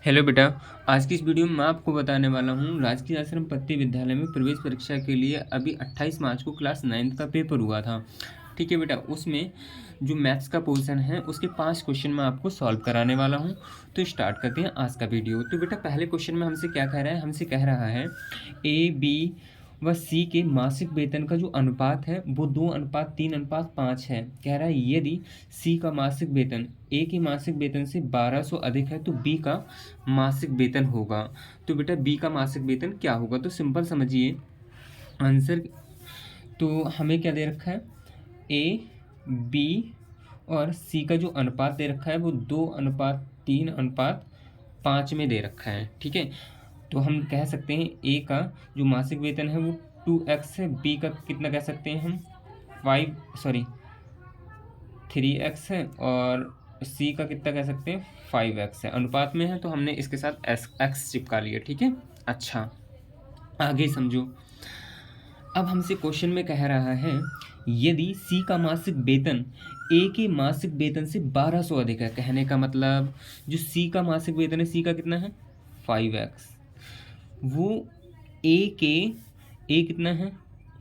Hello बेटा। आज की इस वीडियो में मैं आपको बताने वाला हूँ राजकीय आश्रम पत्ती विद्यालय में प्रवेश परीक्षा के लिए अभी 28 मार्च को क्लास 9th का पेपर हुआ था। ठीक है बेटा, उसमें जो मैथ्स का पोर्शन है उसके 5 क्वेश्चन मैं आपको सॉल्व कराने वाला हूँ। तो स्टार्ट करते हैं आज का वीडियो। तो बेटा पहले क्वेश्चन में हमसे क्या कह रहा है, हमसे कह रहा है ए बी व सी के मासिक वेतन का जो अनुपात है वो 2:3:5 है। कह रहा है यदि सी का मासिक वेतन ए के मासिक वेतन से 1200 अधिक है तो बी का मासिक वेतन होगा। तो बेटा बी का मासिक वेतन क्या होगा, तो सिंपल समझिए आंसर। तो हमें क्या दे रखा है, ए बी और सी का जो अनुपात दे रखा है वो 2:3:5 में दे रखा है। ठीक है, तो हम कह सकते हैं ए का जो मासिक वेतन है वो 2x है, बी का कितना कह सकते हैं हम 3x है, और सी का कितना कह सकते हैं 5x है। अनुपात में है तो हमने इसके साथ x चिपका लिया। ठीक है, अच्छा आगे समझो। अब हमसे क्वेश्चन में कह रहा है यदि सी का मासिक वेतन ए के मासिक वेतन से 1200 अधिक है। कहने का मतलब जो सी का मासिक वेतन है, सी का कितना है 5x, वो ए कितना है,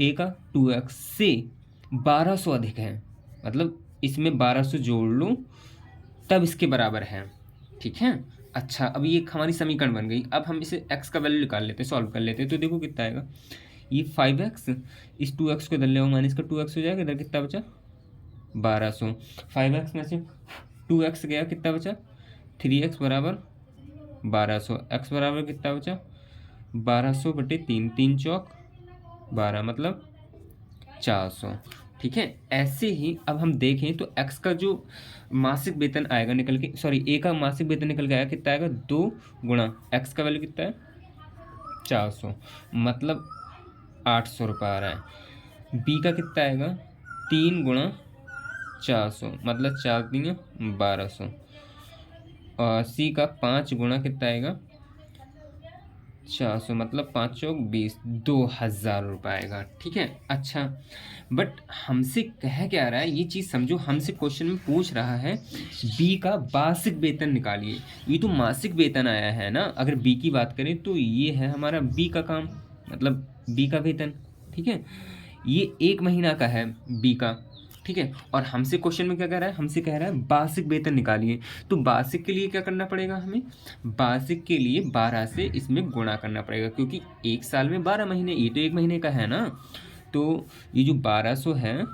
ए का 2x से 1200 अधिक है। मतलब इसमें 1200 जोड़ लो तब इसके बराबर है। ठीक है, अच्छा अब ये एक हमारी समीकरण बन गई। अब हम इसे x का वैल्यू निकाल लेते हैं, सॉल्व कर लेते हैं। तो देखो कितना आएगा, ये 5x इस 2x को इधर ले आओ, माइनस का 2x हो जाएगा, इधर कितना बचा 1200। 5x में से 2x गया, कितना बचा 3x बराबर 1200। x बराबर कितना बचा 1200/3, 3 चौक 12 मतलब 400। ठीक है, ऐसे ही अब हम देखें तो x का जो मासिक वेतन आएगा निकल के, सॉरी ए का मासिक वेतन निकल के आएगा, कितना आएगा 2 गुणा x का वैल्यू कितना है 400, मतलब 800 रुपये आ रहा है। बी का कितना आएगा 3 गुणा 400, मतलब 4×3 1200, और सी का 5 गुणा कितना आएगा 400, मतलब 5 चौक 20, 2000 रुपये आएगा। ठीक है, अच्छा बट हमसे कह क्या रहा है ये चीज़ समझो। हमसे क्वेश्चन में पूछ रहा है बी का वार्षिक वेतन निकालिए। ये तो मासिक वेतन आया है ना, अगर बी की बात करें तो ये है हमारा बी का काम, मतलब बी का वेतन। ठीक है, ये 1 महीना का है बी का। ठीक है, और हमसे क्वेश्चन में क्या कह रहा है, हमसे कह रहा है वार्षिक वेतन निकालिए। तो वार्षिक के लिए क्या करना पड़ेगा हमें, वार्षिक के लिए 12 से इसमें गुणा करना पड़ेगा, क्योंकि एक साल में 12 महीने, ये तो 1 महीने का है ना। तो ये जो 1200 है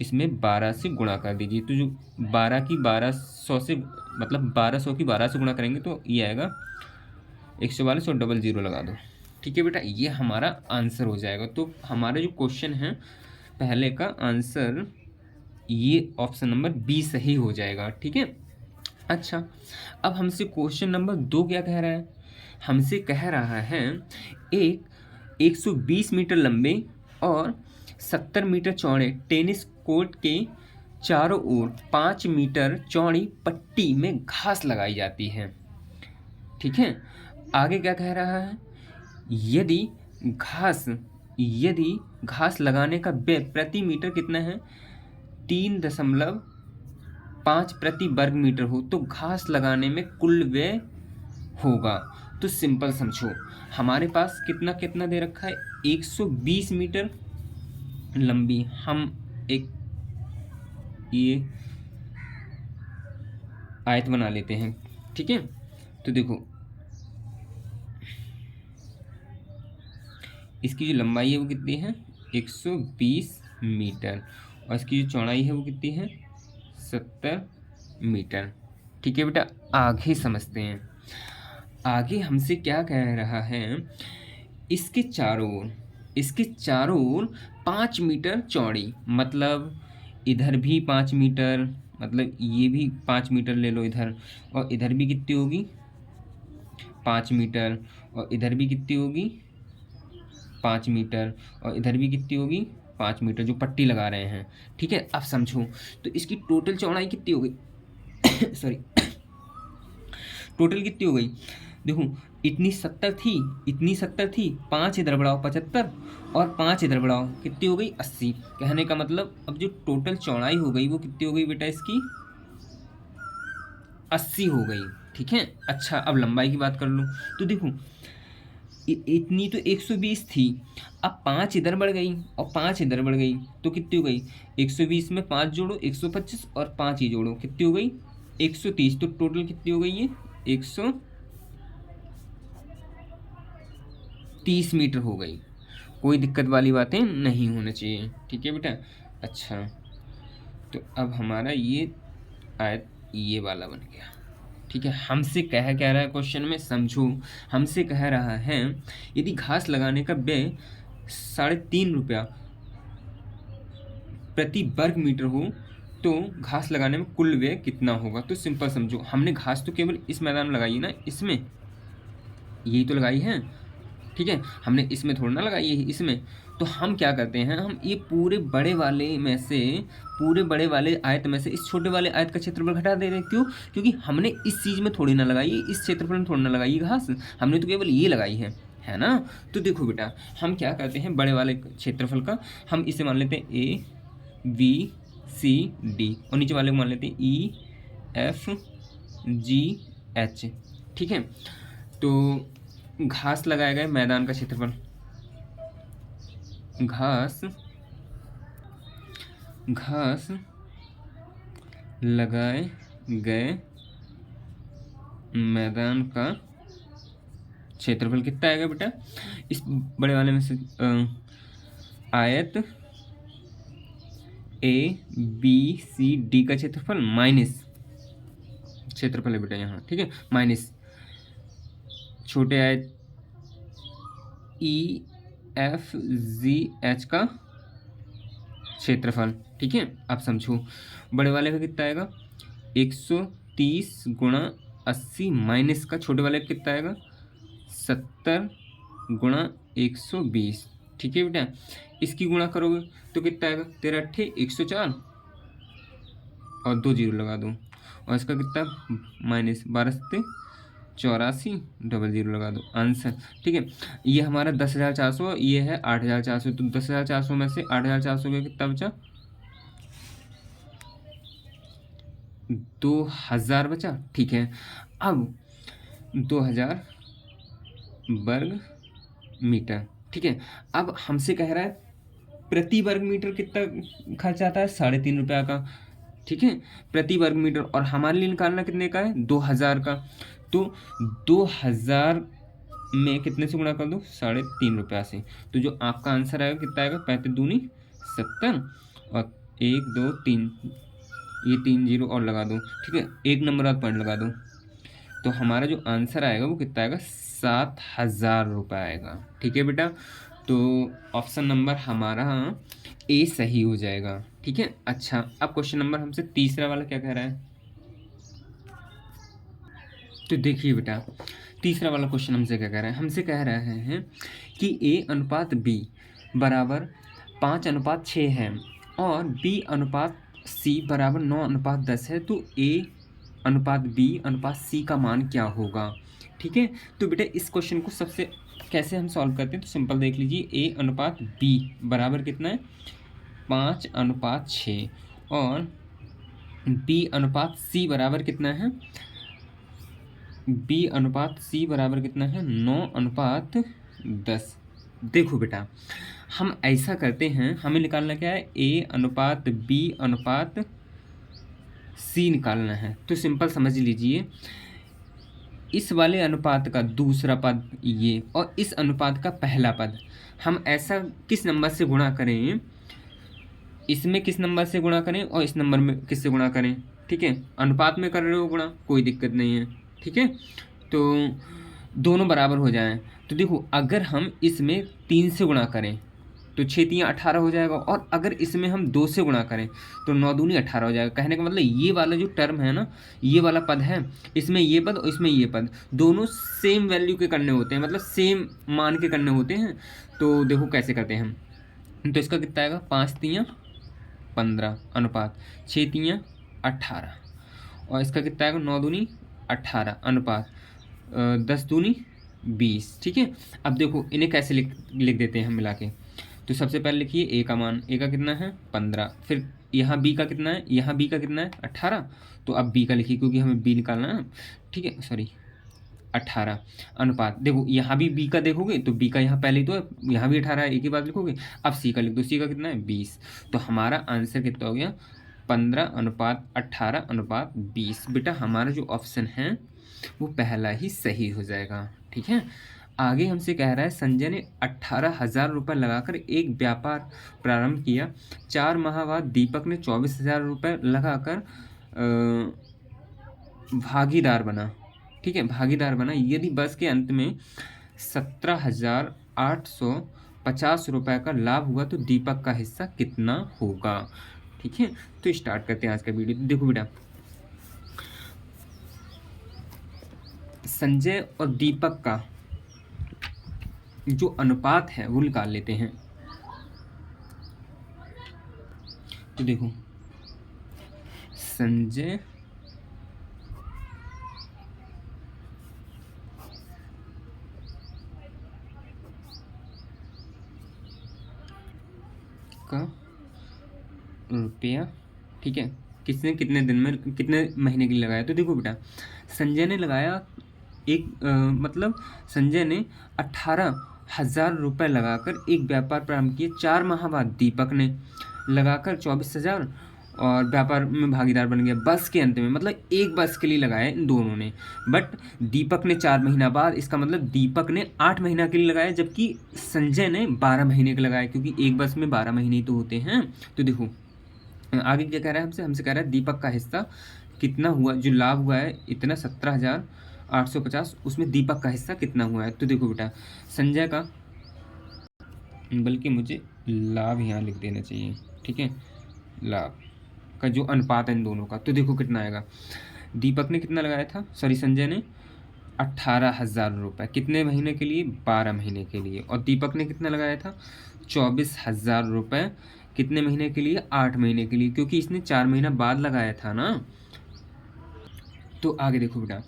इसमें 12 से गुणा कर दीजिए। तो जो 12 की 1200 से, मतलब 1200 की 12 से गुणा करेंगे तो ये आएगा 142 और डबल ज़ीरो लगा दो। ठीक है बेटा, ये हमारा आंसर हो जाएगा। तो हमारा जो क्वेश्चन है पहले का आंसर ये ऑप्शन नंबर बी सही हो जाएगा। ठीक है, अच्छा अब हमसे क्वेश्चन नंबर 2 क्या कह रहा है, हमसे कह रहा है एक 120 मीटर लंबे और 70 मीटर चौड़े टेनिस कोर्ट के चारों ओर 5 मीटर चौड़ी पट्टी में घास लगाई जाती है। ठीक है, आगे क्या कह रहा है, यदि घास लगाने का व्यय प्रति मीटर कितना है 3.5 प्रति वर्ग मीटर हो तो घास लगाने में कुल व्यय होगा। तो सिंपल समझो, हमारे पास कितना कितना दे रखा है 120 मीटर लंबी, हम एक ये आयत बना लेते हैं। ठीक है, तो देखो इसकी जो लंबाई है वो कितनी है 120 मीटर, और इसकी जो चौड़ाई है वो कितनी है 70 मीटर। ठीक है बेटा, आगे समझते हैं। आगे हमसे क्या कह रहा है, इसके चारों ओर 5 मीटर चौड़ी, मतलब इधर भी 5 मीटर, मतलब ये भी 5 मीटर ले लो इधर, और इधर भी कितनी होगी 5 मीटर, और इधर भी कितनी होगी 5 मीटर, और इधर भी कितनी होगी 5 मीटर, जो पट्टी लगा रहे हैं। ठीक है, अब समझो तो इसकी टोटल चौड़ाई कितनी हो गई सॉरी टोटल कितनी हो गई, देखो इतनी 70 थी, 5 इधर बढ़ाओ 75, और 5 इधर बढ़ाओ कितनी हो गई 80। कहने का मतलब अब जो टोटल चौड़ाई हो गई वो कितनी हो गई बेटा इसकी 80 हो गई। ठीक है। अच्छा, अब लंबाई की बात कर लो तो देखो इतनी तो 120 थी, अब 5 इधर बढ़ गई और 5 इधर बढ़ गई तो कितनी हो गई, 120 में 5 जोड़ो 125 और 5 ही जोड़ो कितनी हो गई 130, तो टोटल कितनी हो गई ये 130 मीटर हो गई। कोई दिक्कत वाली बातें नहीं होना चाहिए, ठीक है बेटा। अच्छा, तो अब हमारा ये आयत ये वाला बन गया, ठीक है। हमसे कह रहा है क्वेश्चन में, समझो, हमसे कह रहा है यदि घास लगाने का व्यय 3.5 रुपया प्रति वर्ग मीटर हो तो घास लगाने में कुल व्यय कितना होगा। तो सिंपल समझो, हमने घास तो केवल इस मैदान में लगाई है ना, इसमें यही तो लगाई है, ठीक है, हमने इसमें थोड़ा ना लगाई है इसमें। तो हम क्या करते हैं, हम ये पूरे बड़े वाले में से, पूरे बड़े वाले आयत में से इस छोटे वाले आयत का क्षेत्रफल घटा दे रहे हैं। क्यों? क्योंकि हमने इस चीज़ में थोड़ी ना लगाई, इस क्षेत्रफल में थोड़ी ना लगाई घास, हमने तो केवल ये लगाई है ना। तो देखो बेटा, हम क्या करते हैं, बड़े वाले क्षेत्रफल का हम इसे मान लेते हैं ABCD और नीचे वाले को मान लेते हैं EFGH, ठीक है। तो घास लगाया गया मैदान का क्षेत्रफल, घास लगाए गए मैदान का क्षेत्रफल कितना आएगा बेटा, इस बड़े वाले में से आयत ABCD का क्षेत्रफल माइनस क्षेत्रफल है बेटा यहाँ, ठीक है, माइनस छोटे आयत EFGH का क्षेत्रफल, ठीक है। अब समझो, बड़े वाले का कितना आएगा 130 गुणा 80 माइनस का छोटे वाले का कितना आएगा 70 गुणा 120, ठीक है बेटा। इसकी गुणा करोगे तो कितना आएगा 13 8 104 और 2 जीरो लगा दो, और इसका कितना माइनस 12 7 84 डबल जीरो लगा दो, आंसर, ठीक है। ये हमारा 10,400, ये है 8,400, तो 10,400 में से 8,400 का कितना बचा 2,000 बचा, ठीक है। अब 2,000 वर्ग मीटर, ठीक है। अब हमसे कह रहा है प्रति वर्ग मीटर कितना खर्च आता है 3.5 रुपया का, ठीक है, प्रति वर्ग मीटर, और हमारे लिए निकालना कितने का है 2,000 का। तो 2,000 में कितने से गुणा कर दो 3.5 रुपया से, तो जो आपका आंसर आएगा कितना आएगा 35 दूनी 70 और 1 2 3, ये 3 जीरो और लगा दो, ठीक है, 1 नंबर और पॉइंट लगा दो, तो हमारा जो आंसर आएगा वो कितना आएगा 7,000 रुपये आएगा, ठीक है बेटा। तो ऑप्शन नंबर हमारा ए सही हो जाएगा, ठीक है। अच्छा, अब क्वेश्चन नंबर हमसे तीसरा वाला क्या कह रहा है, तो देखिए बेटा, तीसरा वाला क्वेश्चन हमसे क्या कह रहा है, हमसे कह रहे हैं कि A/B बराबर 5/6 है और B/C बराबर 9/10 है, तो A/B/C का मान क्या होगा, ठीक है। तो बेटा इस क्वेश्चन को सबसे कैसे हम सॉल्व करते हैं, तो सिंपल देख लीजिए, A/B बराबर कितना है 5/6 और B/C बराबर कितना है, B/C बराबर कितना है 9/10। देखो बेटा, हम ऐसा करते हैं, हमें निकालना क्या है A/B/C निकालना है। तो सिंपल समझ लीजिए, इस वाले अनुपात का दूसरा पद ये और इस अनुपात का पहला पद हम ऐसा किस नंबर से गुणा करें, इसमें किस नंबर से गुणा करें और इस नंबर में किससे गुणा करें, ठीक है। अनुपात में कर रहे हो गुणा, कोई दिक्कत नहीं है, ठीक है, तो दोनों बराबर हो जाएं। तो देखो, अगर हम इसमें 3 से गुणा करें तो 6 3 18 हो जाएगा, और अगर इसमें हम 2 से गुणा करें तो 9 दूनी 18 हो जाएगा। कहने का मतलब ये वाला जो टर्म है ना, ये वाला पद है, इसमें ये पद और इसमें ये पद दोनों सेम वैल्यू के करने होते हैं, मतलब सेम मान के करने होते हैं। तो देखो कैसे करते हैं हम, तो इसका कितना आएगा 5 3 15 अनुपात 6 3 18, और इसका कितना आएगा 9 दूनी 18 अनुपात 10 दूनी 20, ठीक है। अब देखो इन्हें कैसे लिख देते हैं हम मिला के। तो सबसे पहले लिखिए ए का मान, ए का कितना है 15, फिर यहाँ बी का कितना है, यहाँ बी का कितना है 18, तो अब बी का लिखिए क्योंकि हमें बी निकालना है ना, ठीक है, सॉरी 18 अनुपात, देखो यहाँ भी बी का देखोगे तो बी का यहाँ पहले ही तो है, यहाँ भी 18 है, एक ही बात लिखोगे। अब सी का लिख दो, सी का कितना है 20, तो हमारा आंसर कितना हो गया 15:18:20। बेटा हमारा जो ऑप्शन है वो पहला ही सही हो जाएगा, ठीक है। आगे हमसे कह रहा है संजय ने 18,000 रुपये लगाकर एक व्यापार प्रारंभ किया। 4 माह बाद दीपक ने 24,000 रुपये लगाकर भागीदार बना, ठीक है, भागीदार बना। यदि वर्ष के अंत में 17,850 रुपये का लाभ हुआ तो दीपक का हिस्सा कितना होगा, ठीक है। तो स्टार्ट करते हैं आज का वीडियो। देखो बेटा, संजय और दीपक का जो अनुपात है वो निकाल लेते हैं। तो देखो संजय का रुपया, ठीक है, किसने कितने दिन में कितने महीने के लिए लगाया। तो देखो बेटा संजय ने लगाया मतलब संजय ने 18,000 रुपये लगाकर एक व्यापार प्रारंभ किया। 4 माह बाद दीपक ने लगाकर 24,000 और व्यापार में भागीदार बन गया। बस के अंत में मतलब एक बस के लिए लगाया इन दोनों ने, बट दीपक ने 4 महीना बाद, इसका मतलब दीपक ने 8 महीना के लिए लगाया जबकि संजय ने 12 महीने का लगाया, क्योंकि एक बस में 12 महीने ही तो होते हैं। तो देखो आगे क्या कह रहा है हमसे कह रहा है दीपक का हिस्सा कितना हुआ, जो लाभ हुआ है इतना 17,850, उसमें दीपक का हिस्सा कितना हुआ है। तो देखो बेटा संजय का, बल्कि मुझे लाभ यहाँ लिख देना चाहिए, ठीक है, लाभ का जो अनुपात है इन दोनों का। तो देखो कितना आएगा, दीपक ने कितना लगाया था, सॉरी संजय ने 18,000 रुपये, कितने महीने के लिए 12 महीने के लिए, और दीपक ने कितना लगाया था 24,000 रुपये, कितने महीने के लिए 8 महीने के लिए, क्योंकि इसने 4 महीना बाद लगाया था ना। तो आगे देखो बेटा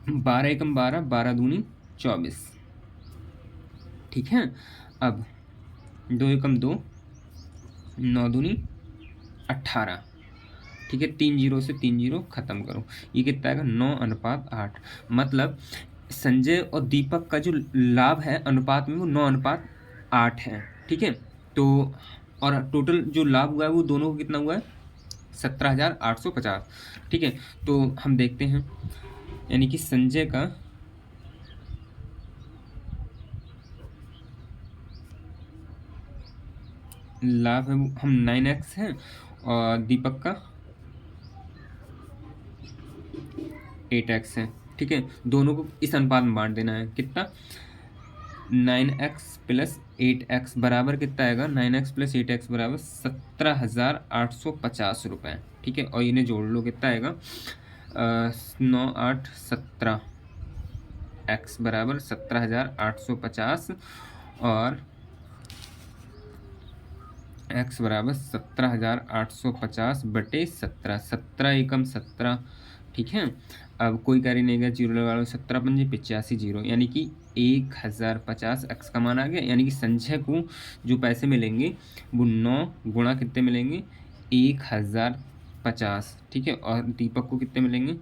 12 एकम 12, 12 दूनी 24, ठीक है। अब 2 एकम 2, 9 दूनी 18, ठीक है, 3 जीरो से 3 जीरो खत्म करो, ये कितना आएगा 9:8। मतलब संजय और दीपक का जो लाभ है अनुपात में वो 9:8 है, ठीक है। तो और टोटल जो लाभ हुआ है वो दोनों को कितना हुआ है 17,850, ठीक है। तो हम देखते हैं, यानी कि संजय का लाभ है हम 9x है और दीपक का 8x है, ठीक है। दोनों को इस अनुपात में बांट देना है, कितना 9x + 8x बराबर कितना आएगा, 9x + 8x बराबर 17,850 रुपये, ठीक है। और इन्हें जोड़ लो, कितना आएगा 9 8 17, x बराबर 17,850 और x बराबर 17,850 बटे 17, 17 एकम 17, ठीक है। अब कोई कार्य नहीं गया, जीरो लगा लो, 17 पंजे 85 जीरो, यानी कि 1,050 x का मान आ गया। यानी कि संजय को जो पैसे मिलेंगे वो 9 गुणा कितने मिलेंगे 1,050, ठीक है। और दीपक को कितने मिलेंगे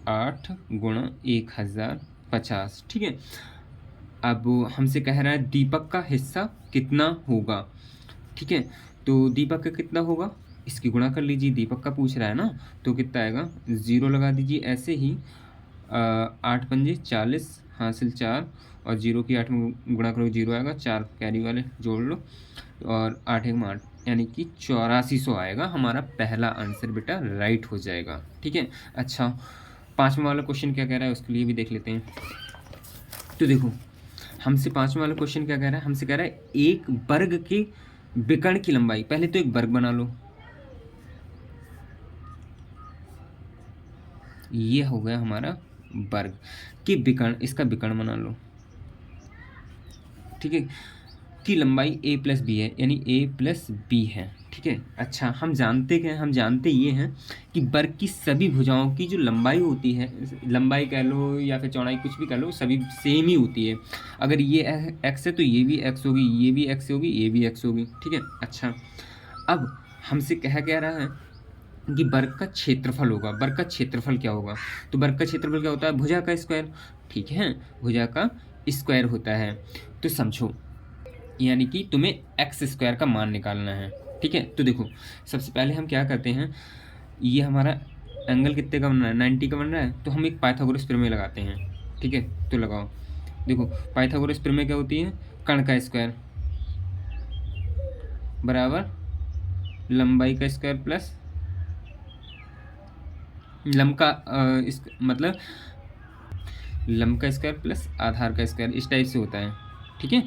8 गुणा 1,050, ठीक है। अब हमसे कह रहा है दीपक का हिस्सा कितना होगा, ठीक है। तो दीपक का कितना होगा, इसकी गुणा कर लीजिए, दीपक का पूछ रहा है ना, तो कितना आएगा 0 लगा दीजिए ऐसे ही, 8 पंजे 40 हासिल 4 और 0 की 8 में गुणा करो 0 आएगा, 4 कैरी वाले जोड़ लो और 8 एकम 8, यानी कि 8400 आएगा। हमारा पहला आंसर बेटा राइट हो जाएगा, ठीक है। अच्छा 5वां वाला क्वेश्चन क्या कह रहा है उसके लिए भी देख लेते हैं। तो देखो हमसे 5वां वाला क्वेश्चन क्या कह रहा है, हमसे कह रहा है एक वर्ग के विकर्ण की लंबाई, पहले तो एक वर्ग बना लो, ये हो गया हमारा वर्ग के विकर्ण, इसका विकर्ण बना लो, ठीक है, की लंबाई a + b है, यानी a + b है, ठीक है। अच्छा, हम जानते क्या हैं, हम जानते ये हैं कि वर्ग की सभी भुजाओं की जो लंबाई होती है, लंबाई कह लो या फिर चौड़ाई कुछ भी कह लो, सभी सेम ही होती है। अगर ये एक्स है तो ये भी एक्स होगी, ये भी एक्स होगी, ये भी एक्स होगी। ठीक है। अच्छा, अब हमसे कह रहा है कि वर्ग का क्षेत्रफल होगा। वर्ग का क्षेत्रफल क्या होगा? तो वर्ग का क्षेत्रफल क्या होता है? भुजा का स्क्वायर। ठीक है, भुजा का स्क्वायर होता है। तो समझो, यानी कि तुम्हें एक्स स्क्वायर का मान निकालना है। ठीक है। तो देखो, सबसे पहले हम क्या करते हैं, ये हमारा एंगल कितने का बन रहा है? 90 का बन रहा है। तो हम एक पाइथागोरस प्रमेय लगाते हैं। ठीक है, तो लगाओ। देखो, पाइथागोरस प्रमेय क्या होती है? कर्ण का स्क्वायर बराबर लंबाई का स्क्वायर प्लस लंब का मतलब लंब का स्क्वायर प्लस आधार का स्क्वायर, इस टाइप से होता है। ठीक है,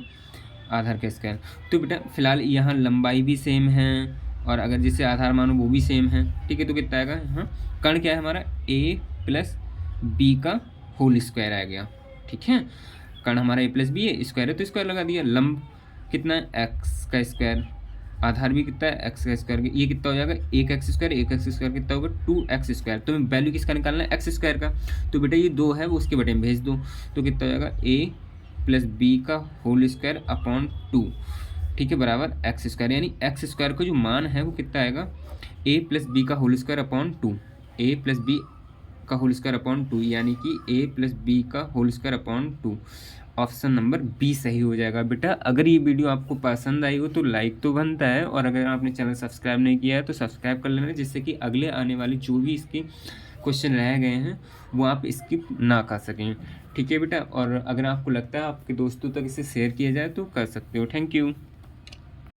आधार का स्क्वायर। तो बेटा फिलहाल यहाँ लंबाई भी सेम है और अगर जिसे आधार मानो वो भी सेम है। ठीक है, तो कितना आएगा? हाँ, कर्ण क्या है हमारा? a प्लस बी का होल स्क्वायर आ गया। ठीक है, कर्ण हमारा a प्लस बी है, स्क्वायर है तो स्क्वायर लगा दिया। लंब कितना है? एक्स का स्क्वायर। आधार भी कितना है? एक्स का स्क्वायर। ये कितना हो जाएगा? एक एक्स स्क्वायर, एक एक्स स्क्वायर कितना होगा? 2x square. तो वैल्यू किसका निकालना है? एक्स स्क्वायर का। तो बेटा ये 2 है वो उसके बटे में भेज दो। तो कितना हो जाएगा? a प्लस बी का होल स्क्वायर अपॉन 2। ठीक है, बराबर एक्स स्क्वायर। यानी एक्स स्क्वायर का जो मान है वो कितना आएगा? a प्लस बी का whole square upon 2। a plus B का होल स्क्वायर अपॉन 2 यानी कि a प्लस बी का whole square upon 2। Option number B सही हो जाएगा। बेटा अगर ये वीडियो आपको पसंद आई हो तो लाइक तो बनता है, और अगर आपने चैनल सब्सक्राइब नहीं किया है तो सब्सक्राइब कर लेना, जिससे कि अगले आने वाले जो भी इसके क्वेश्चन रह गए हैं वो आप स्किप ना कर सकें। ठीक है बेटा, और अगर आपको लगता है आपके दोस्तों तक इसे शेयर किया जाए तो कर सकते हो। Thank you.